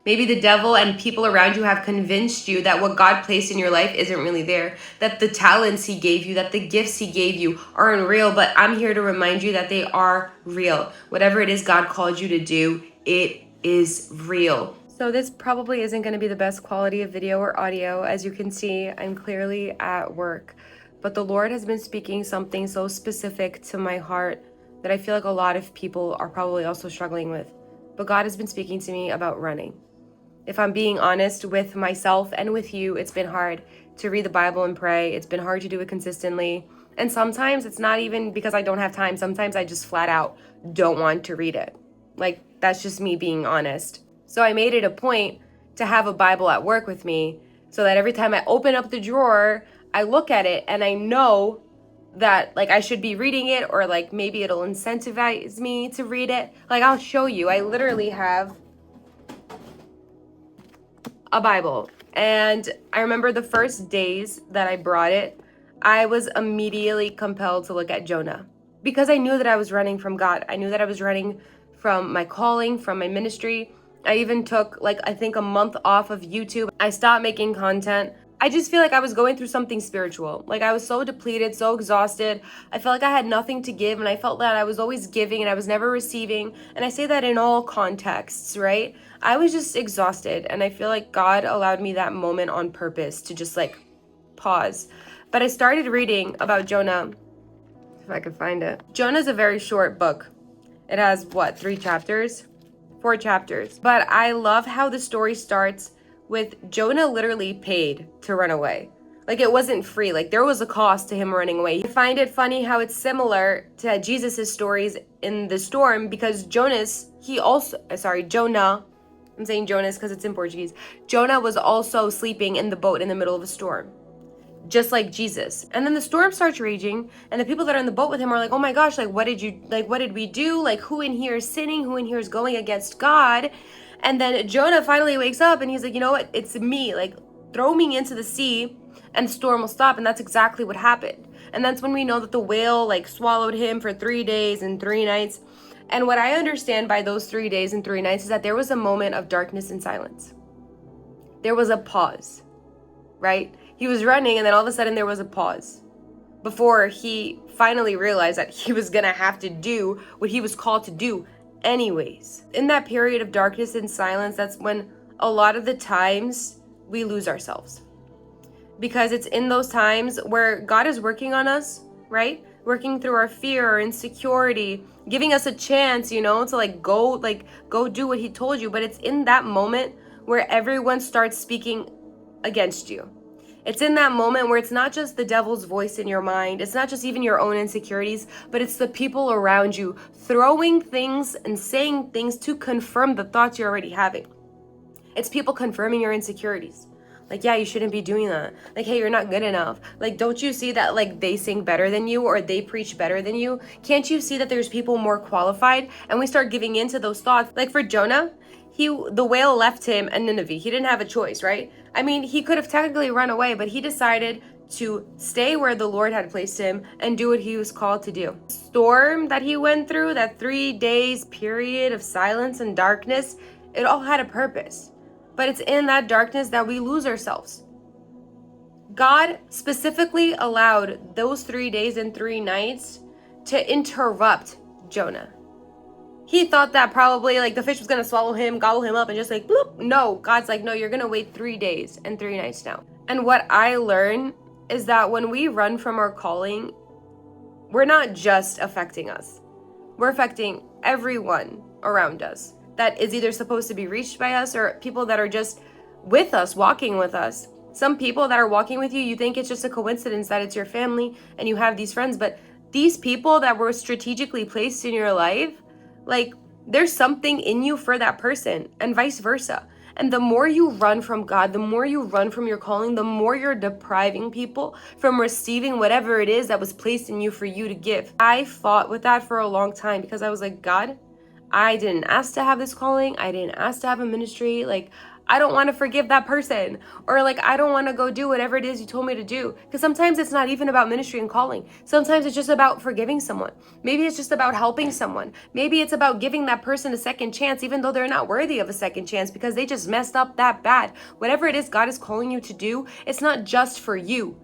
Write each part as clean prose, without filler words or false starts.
Maybe the devil and people around you have convinced you that what God placed in your life isn't really there, that the talents he gave you, that the gifts he gave you aren't real. But I'm here to remind you that they are real. Whatever it is God called you to do, it is real. So this probably isn't going to be the best quality of video or audio. As you can see, I'm clearly at work. But the Lord has been speaking something so specific to my heart that I feel like a lot of people are probably also struggling with. But God has been speaking to me about running. If I'm being honest with myself and with you, it's been hard to read the Bible and pray. It's been hard to do it consistently. And sometimes it's not even because I don't have time. Sometimes I just flat out don't want to read it. Like, that's just me being honest. So I made it a point to have a Bible at work with me so that every time I open up the drawer, I look at it and I know that like I should be reading it, or like maybe it'll incentivize me to read it. Like, I'll show you. I literally have a Bible. And I remember the first days that I brought it, I was immediately compelled to look at Jonah because I knew that I was running from God. I knew that I was running from my calling, from my ministry. I even took I think a month off of YouTube. I stopped making content. I just feel like I was going through something spiritual. Like, I was so depleted, so exhausted. I felt like I had nothing to give, and I felt that I was always giving and I was never receiving. And I say that in all contexts, right? I was just exhausted, and I feel like God allowed me that moment on purpose to just pause. But I started reading about Jonah, if I could find it. Jonah's a very short book. It has 3 chapters? 4 chapters. But I love how the story starts with Jonah literally paid to run away. Like, it wasn't free. Like, there was a cost to him running away. I find it funny how it's similar to Jesus's stories in the storm, because Jonah, I'm saying Jonas because it's in Portuguese. Jonah was also sleeping in the boat in the middle of a storm, just like Jesus. And then the storm starts raging, and the people that are in the boat with him are like, oh my gosh, what did we do? Like, who in here is sinning? Who in here is going against God? And then Jonah finally wakes up and he's like, you know what? It's me. Like, throw me into the sea and the storm will stop. And that's exactly what happened. And that's when we know that the whale swallowed him for 3 days and 3 nights. And what I understand by those 3 days and 3 nights is that there was a moment of darkness and silence. There was a pause, right? He was running, and then all of a sudden there was a pause before he finally realized that he was gonna have to do what he was called to do anyways. In that period of darkness and silence, that's when a lot of the times we lose ourselves. Because it's in those times where God is working on us, right? Working through our fear, our insecurity, giving us a chance, to go do what he told you. But it's in that moment where everyone starts speaking against you. It's in that moment where it's not just the devil's voice in your mind. It's not just even your own insecurities, but it's the people around you throwing things and saying things to confirm the thoughts you're already having. It's people confirming your insecurities. Like, yeah, you shouldn't be doing that. Like, hey, you're not good enough. Like, don't you see that they sing better than you, or they preach better than you? Can't you see that there's people more qualified? And we start giving into those thoughts. Like, for Jonah, the whale left him in Nineveh. He didn't have a choice, right? I mean, he could have technically run away, but he decided to stay where the Lord had placed him and do what he was called to do. The storm that he went through, that 3 days period of silence and darkness, it all had a purpose. But it's in that darkness that we lose ourselves. God specifically allowed those 3 days and 3 nights to interrupt Jonah. He thought that probably the fish was going to swallow him, gobble him up, and just bloop. No, God's like, no, you're going to wait 3 days and 3 nights now. And what I learned is that when we run from our calling, we're not just affecting us. We're affecting everyone around us that is either supposed to be reached by us, or people that are just with us, walking with us. Some people that are walking with you, you think it's just a coincidence that it's your family and you have these friends, but these people that were strategically placed in your life, there's something in you for that person, and vice versa. And the more you run from God, the more you run from your calling, the more you're depriving people from receiving whatever it is that was placed in you for you to give. I fought with that for a long time because I was like, God, I didn't ask to have this calling. I didn't ask to have a ministry. I don't want to forgive that person, or like, I don't want to go do whatever it is you told me to do. Because sometimes it's not even about ministry and calling. Sometimes it's just about forgiving someone. Maybe it's just about helping someone. Maybe it's about giving that person a second chance, even though they're not worthy of a second chance because they just messed up that bad. Whatever it is God is calling you to do, it's not just for you.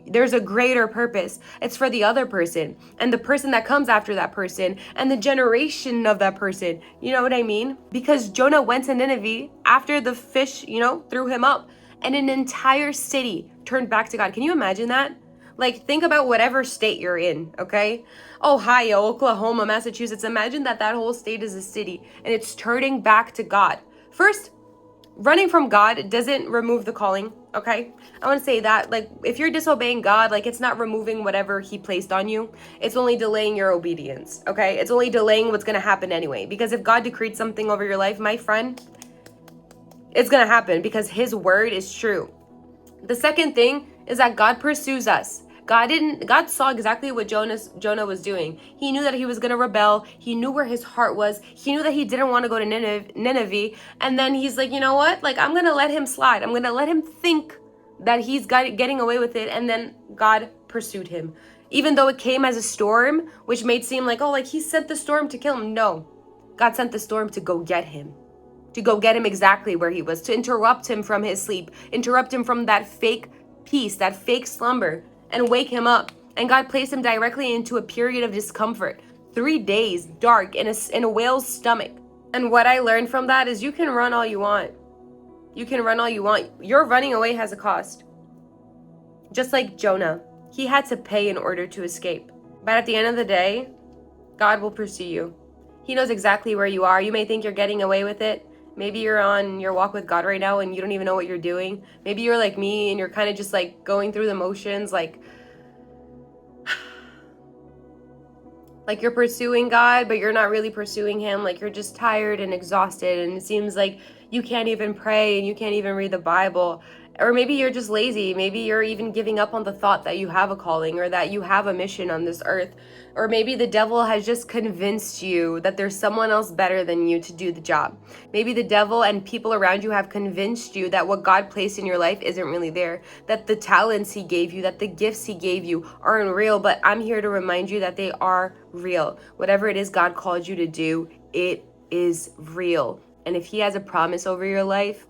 There's a greater purpose. It's for the other person and the person that comes after that person and the generation of that person. You know what I mean? Because Jonah went to Nineveh after the fish, threw him up, and an entire city turned back to God. Can you imagine that? Like, think about whatever state you're in, okay? Ohio, Oklahoma, Massachusetts. Imagine that whole state is a city and it's turning back to God. First, running from God doesn't remove the calling, okay? I want to say that, like, if you're disobeying God, like, it's not removing whatever he placed on you. It's only delaying your obedience, okay? It's only delaying what's going to happen anyway. Because if God decreed something over your life, my friend, it's going to happen because his word is true. The second thing is that God pursues us. God saw exactly what Jonah was doing. He knew that he was going to rebel. He knew where his heart was. He knew that he didn't want to go to Nineveh. And then he's like, you know what? Like, I'm going to let him slide. I'm going to let him think that he's getting away with it. And then God pursued him. Even though it came as a storm, which made seem like, oh, like he sent the storm to kill him. No, God sent the storm to go get him. To go get him exactly where he was. To interrupt him from his sleep. Interrupt him from that fake peace, that fake slumber. And wake him up. And God placed him directly into a period of discomfort. 3 days, dark, in a whale's stomach. And what I learned from that is you can run all you want. You can run all you want. Your running away has a cost. Just like Jonah. He had to pay in order to escape. But at the end of the day, God will pursue you. He knows exactly where you are. You may think you're getting away with it. Maybe you're on your walk with God right now and you don't even know what you're doing. Maybe you're like me and you're kind of just like going through the motions, like you're pursuing God, but you're not really pursuing him. Like you're just tired and exhausted and it seems like you can't even pray and you can't even read the Bible. Or maybe you're just lazy. Maybe you're even giving up on the thought that you have a calling or that you have a mission on this earth. Or maybe the devil has just convinced you that there's someone else better than you to do the job. Maybe the devil and people around you have convinced you that what God placed in your life isn't really there, that the talents he gave you, that the gifts he gave you aren't real. But I'm here to remind you that they are real. Whatever it is God called you to do, it is real. And if he has a promise over your life,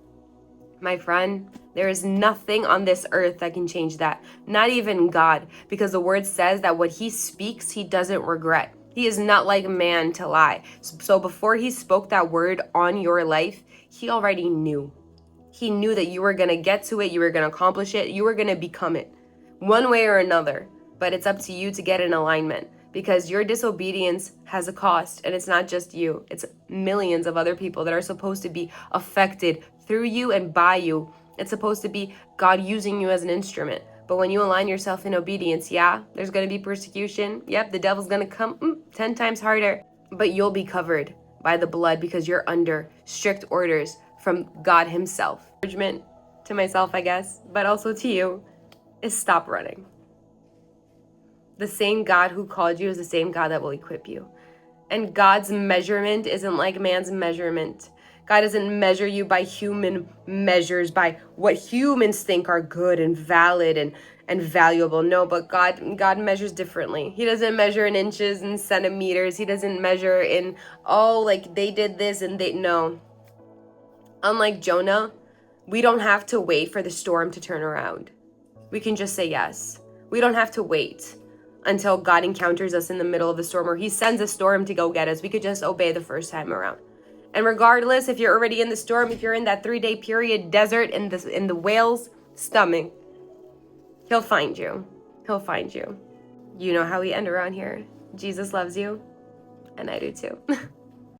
my friend, there is nothing on this earth that can change that. Not even God, because the word says that what he speaks, he doesn't regret. He is not like man to lie. So before he spoke that word on your life, he already knew. He knew that you were going to get to it, you were going to accomplish it, you were going to become it. One way or another. But it's up to you to get in alignment. Because your disobedience has a cost, and it's not just you. It's millions of other people that are supposed to be affected through you and by you. It's supposed to be God using you as an instrument. But when you align yourself in obedience, yeah, there's going to be persecution. Yep, the devil's going to come 10 times harder. But you'll be covered by the blood because you're under strict orders from God himself. Encouragement to myself, I guess, but also to you, is stop running. The same God who called you is the same God that will equip you. And God's measurement isn't like man's measurement. God doesn't measure you by human measures, by what humans think are good and valid and valuable. No, but God measures differently. He doesn't measure in inches and centimeters. He doesn't measure in, like they did this and no. Unlike Jonah, we don't have to wait for the storm to turn around. We can just say yes. We don't have to wait until God encounters us in the middle of the storm or he sends a storm to go get us. We could just obey the first time around. And regardless, if you're already in the storm, if you're in that 3-day period desert in the whale's stomach, he'll find you. He'll find you. You know how we end around here. Jesus loves you, and I do too.